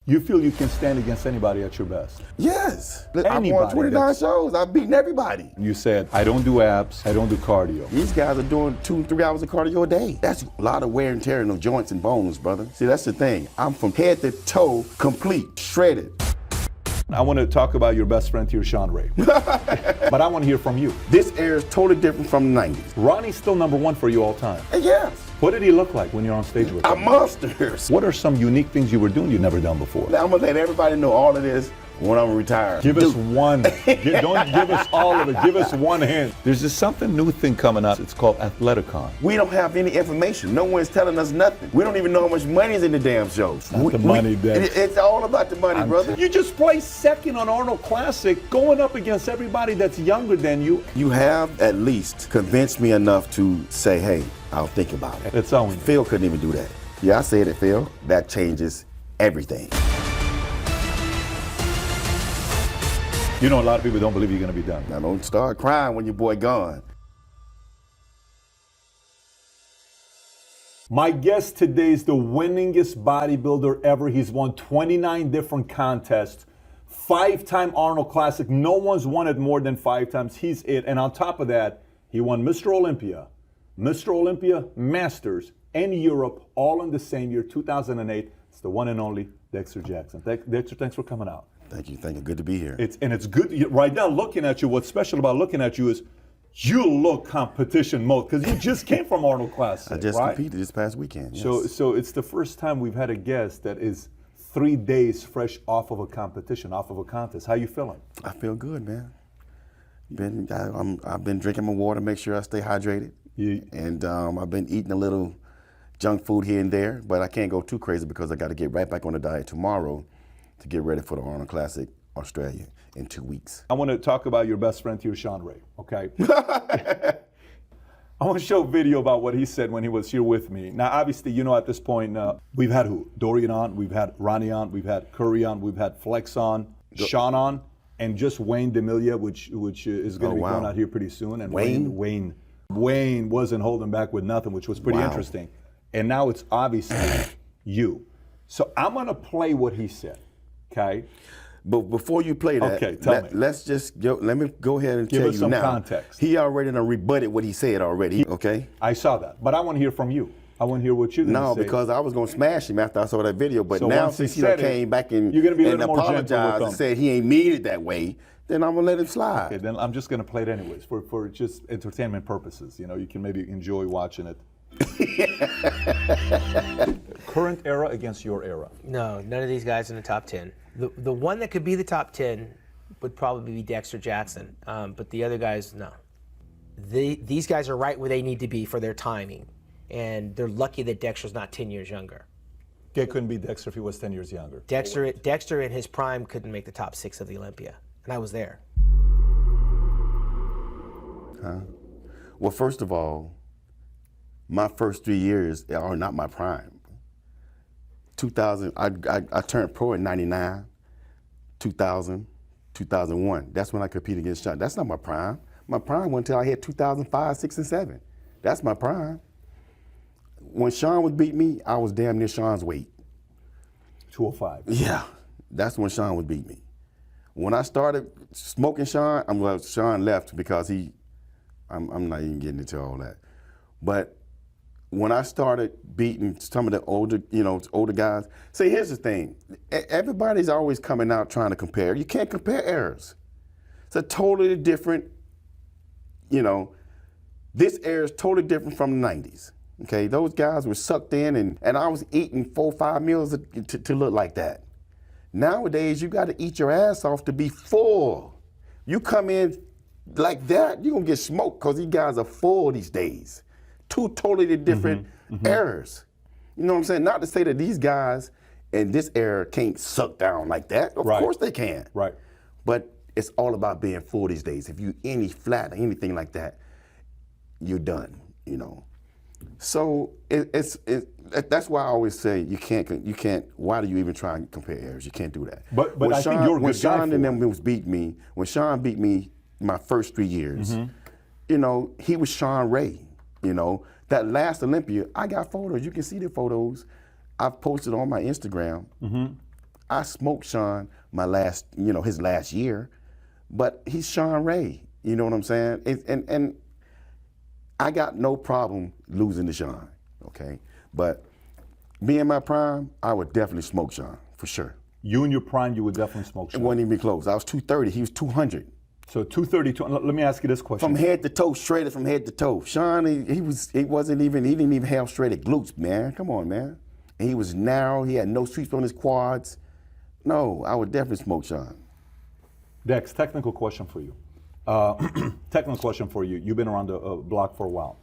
You feel you can stand against anybody at your best? Yes. Anybody I've won 29 shows. I've beaten everybody. You said, I don't do abs, I don't do cardio. These guys are doing 2-3 hours of cardio a day. That's a lot of wear and tear in the joints and bones, brother. See, that's the thing. I'm from head to toe, complete, shredded. I want to talk about your best friend here, Sean Ray. But I want to hear from you. This era is totally different from the 90s. Ronnie's still #1 for you all time. Yes. What did he look like when you're on stage with him? Monsters. What are some unique things you were doing you'd never done before? Now, I'm going to let everybody know all of this when I'm retired. Give us one. Don't give us all of it. Give us one hint. There's just something new thing coming up. It's called Athleticon. We don't have any information. No one's telling us nothing. We don't even know how much money's in the damn shows. Not the money, Dad. It's all about the money, brother. You just placed second on Arnold Classic, going up against everybody that's younger than you. You have at least convinced me enough to say, hey, I'll think about it. That's all we need. Phil couldn't even do that. Yeah, I said it, Phil. That changes everything. You know, a lot of people don't believe you're going to be done. Now, don't start crying when your boy gone. My guest today is the winningest bodybuilder ever. He's won 29 different contests, 5-time Arnold Classic. No one's won it more than 5 times. He's it. And on top of that, he won Mr. Olympia, Masters, and Europe, all in the same year, 2008. It's the one and only Dexter Jackson. Dexter, thanks for coming out. Thank you. Good to be here. It's good. Right now, looking at you, what's special about looking at you is you look competition mode because you just came from Arnold Classic. I just right? competed this past weekend. Yes. So it's the first time we've had a guest that is 3 days fresh off of a competition, off of a contest. How you feeling? I feel good, man. I've been drinking my water, make sure I stay hydrated. And I've been eating a little junk food here and there, but I can't go too crazy because I got to get right back on the diet tomorrow to get ready for the Arnold Classic Australia in 2 weeks. I want to talk about your best friend here, Sean Ray, okay? I want to show a video about what he said when he was here with me. Now, obviously, you know, at this point, we've had who? Dorian on, we've had Ronnie on, we've had Curry on, we've had Flex on, Sean on, and just Wayne D'Amelia, which is going to be going out here pretty soon. And Wayne wasn't holding back with nothing, which was pretty interesting. And now it's obviously you. So I'm going to play what he said, okay? But before you play that, let me go ahead and tell you now. Give us some context. He already done rebutted what he said already, okay? I saw that, but I want to hear from you. I want to hear what you're going to say. No, because I was going to smash him after I saw that video, but so now since he came back and apologized and said he ain't mean it that way, then I'm going to let him slide. Okay, then I'm just going to play it anyways for just entertainment purposes. You know, you can maybe enjoy watching it. Current era against your era. No, none of these guys in the top 10. The one that could be the top 10 would probably be Dexter Jackson, but the other guys, no. These guys are right where they need to be for their timing, and they're lucky that Dexter's not 10 years younger. It couldn't be Dexter if he was 10 years younger. Dexter in his prime couldn't make the top 6 of the Olympia, and I was there. Well, first of all, my first 3 years are not my prime. 2000, I turned pro in 99, 2000, 2001. That's when I competed against Sean. That's not my prime. My prime went until I hit 2005, 6, and 7. That's my prime. When Sean would beat me, I was damn near Sean's weight. 205. Yeah, that's when Sean would beat me. When I started smoking Sean, Sean left because I'm not even getting into all that. But when I started beating some of the older guys, see, here's the thing. Everybody's always coming out trying to compare. You can't compare eras. It's a totally different, this era is totally different from the 90s. Okay, those guys were sucked in and I was eating 4 or 5 meals to look like that. Nowadays, you got to eat your ass off to be full. You come in like that, you're going to get smoked because these guys are full these days. 2 totally different eras. You know what I'm saying? Not to say that these guys in this era can't suck down like that. Of course they can. Right. But it's all about being full these days. If you any flat or anything like that, you're done, So that's why I always say you can't. Why do you even try and compare eras? You can't do that. But I think you're a good guy when Sean and them when Sean beat me my first 3 years, he was Sean Ray. That last Olympia, I got photos. You can see the photos. I've posted on my Instagram. I smoked Sean his last year, but he's Sean Ray. You know what I'm saying? And I got no problem losing to Sean, okay? But me in my prime, I would definitely smoke Sean, for sure. You in your prime, you would definitely smoke It Sean. wasn't even close. I was 230, he was 200. So 232. Let me ask you this question. From head to toe, shredded from head to toe. Sean, he didn't even have shredded glutes, man. Come on, man. And he was narrow, he had no sweeps on his quads. No, I would definitely smoke Sean. Dex, technical question for you. Technical question for you. You've been around the block for a while.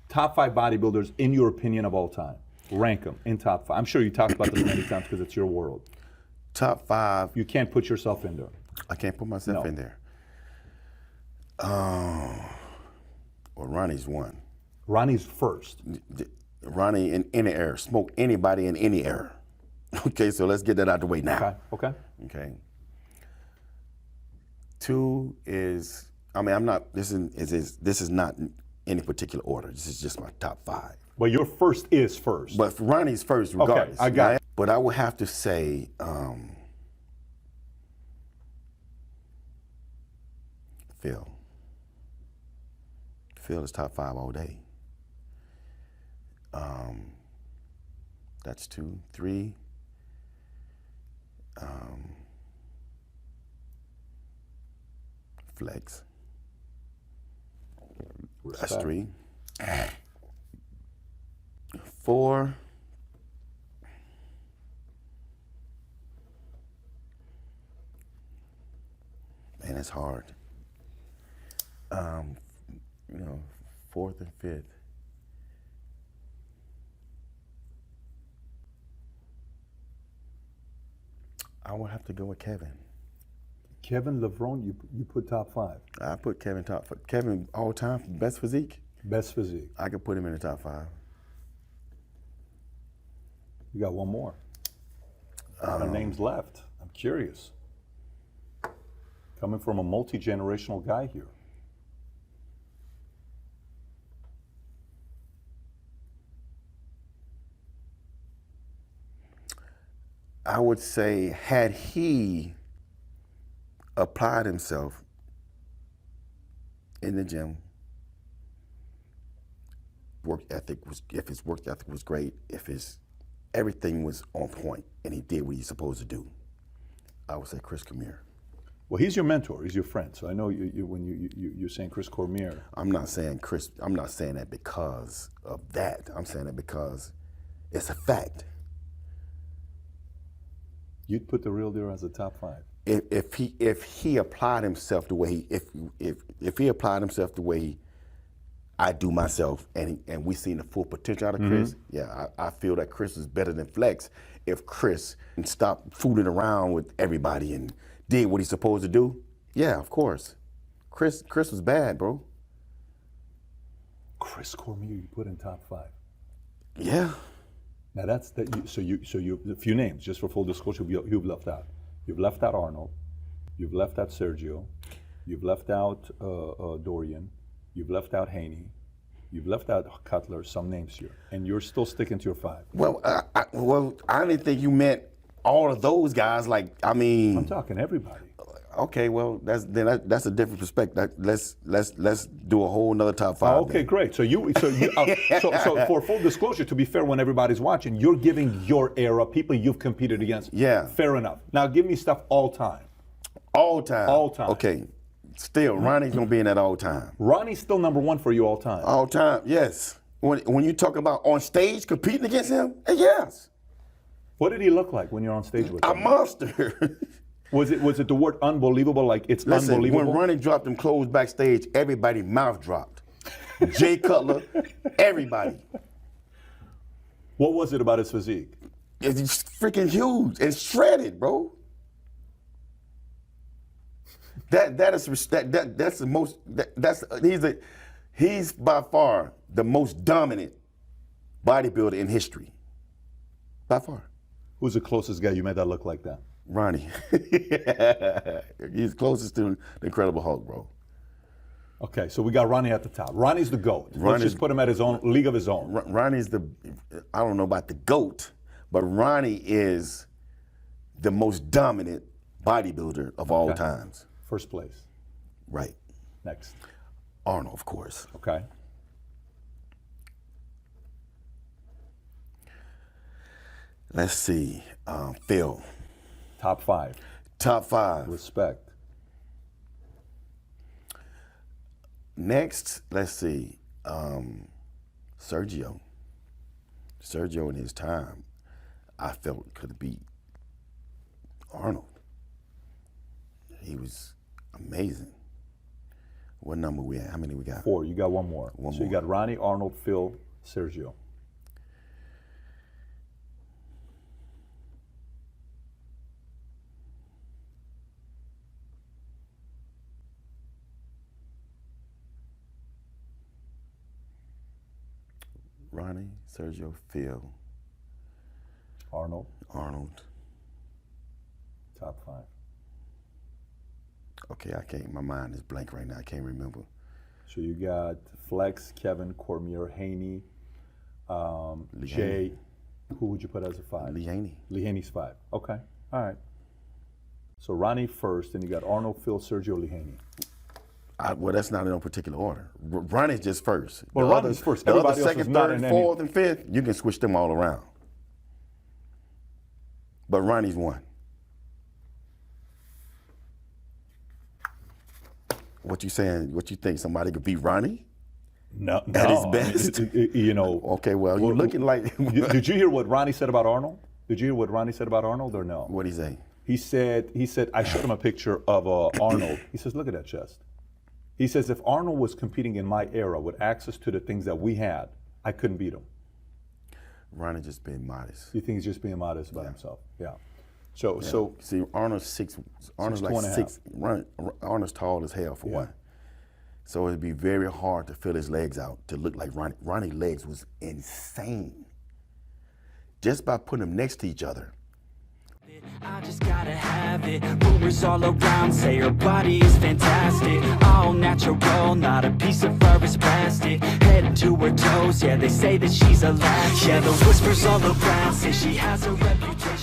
Top 5 bodybuilders, in your opinion, of all time. Rank them in top 5. I'm sure you talked about this many times because it's your world. Top 5. You can't put yourself in there. I can't put myself in there. Well, Ronnie's one. Ronnie's first. Ronnie in any era, smoke anybody in any era. Okay, so let's get that out the way now. Okay. 2 is, this is not in any particular order. This is just my top 5. But your first is first. But Ronnie's first regardless. Okay, I got it. But I would have to say, Phil. Phil is top 5 all day. That's 2. 3. Flex. Respect. That's 3. 4. Man, that's hard. 4th and 5th. I would have to go with Kevin. Kevin LeVron, you put top 5. I put Kevin top 5. Kevin all time best physique. Best physique. I could put him in the top 5. You got one more. How many names left? I'm curious. Coming from a multi-generational guy here. I would say, had he applied himself in the gym, if his work ethic was great, if everything was on point, and he did what he's supposed to do, I would say Chris Cormier. Well, he's your mentor. He's your friend. So I know when you're saying Chris Cormier. I'm not saying that because of that. I'm saying that because it's a fact. You'd put the real deal as a top 5. If he applied himself the way if he applied himself the way I do myself, and we seen the full potential out of Chris, yeah, I feel that Chris is better than Flex if Chris stopped fooling around with everybody and did what he's supposed to do. Yeah, of course. Chris was bad, bro. Chris Cormier, you put in top 5. Yeah. Now that's that. So you a few names just for full disclosure you've left out. You've left out Arnold. You've left out Sergio. You've left out Dorian. You've left out Haney. You've left out Cutler. Some names here, and you're still sticking to your 5. Well, I didn't think you meant all of those guys. Like, I mean, I'm talking everybody. Okay, well, that's a different perspective. Let's do a whole nother top 5. Oh, okay, great. So for full disclosure, to be fair, when everybody's watching, you're giving your era, people you've competed against. Yeah. Fair enough. Now give me stuff all time. All time. All time. Okay. Still, Ronnie's gonna be in that all time. Ronnie's still number 1 for you all time. All time, yes. When you talk about on stage competing against him, yes. What did he look like when you're on stage with him? A monster. Was it the word unbelievable? Like it's Listen, unbelievable? when Ronnie dropped them clothes backstage, everybody's mouth dropped. Jay Cutler, everybody. What was it about his physique? It's freaking huge and shredded, bro. That's the most. He's by far the most dominant bodybuilder in history. By far. Who's the closest guy you made that look like that? Ronnie. He's closest to the Incredible Hulk, bro. Okay, so we got Ronnie at the top. Ronnie's the GOAT. Let's just put him at his own league of his own. Ronnie's I don't know about the GOAT, but Ronnie is the most dominant bodybuilder of all times. First place. Right. Next. Arnold, of course. Okay. Let's see. Phil. Top 5. Top 5. Respect. Next, let's see. Sergio. Sergio in his time, I felt could beat Arnold. He was amazing. What number we at? How many we got? 4. You got one more. One so more. You got Ronnie, Arnold, Phil, Sergio. Ronnie, Sergio, Phil, Arnold. Arnold. Top 5. Okay, I can't. My mind is blank right now. I can't remember. So you got Flex, Kevin, Cormier, Haney, Lee Jay. Haney. Who would you put as a 5? Lee Haney. Lee Haney's 5. Okay. All right. So Ronnie first, then you got Arnold, Phil, Sergio, Lee Haney. Well, that's not in no particular order. Ronnie's just first. Well, Ronnie's first. The other Everybody else is second, not third, in any- fourth, and fifth, you can switch them all around. But Ronnie's 1. What you saying? What you think? Somebody could beat Ronnie? No, At his no. best? You know. Okay, well, you're looking like. Did you hear what Ronnie said about Arnold? Did you hear what Ronnie said about Arnold or no? What'd he say? He said, I showed him a picture of Arnold. He says, look at that chest. He says, if Arnold was competing in my era with access to the things that we had, I couldn't beat him. Ronnie just being modest. You think he's just being modest about himself? Yeah. So, Yeah. so See, Arnold's Arnold's like 6'2.5". 6. Arnold's tall as hell for one. So it'd be very hard to fill his legs out to look like Ronnie. Ronnie's legs was insane. Just by putting them next to each other. I just gotta have it. Rumors all around say her body is fantastic. All natural, not a piece of fur is plastic. Head to her toes, yeah, they say that she's a latch. Yeah, the whispers all around say she has a reputation.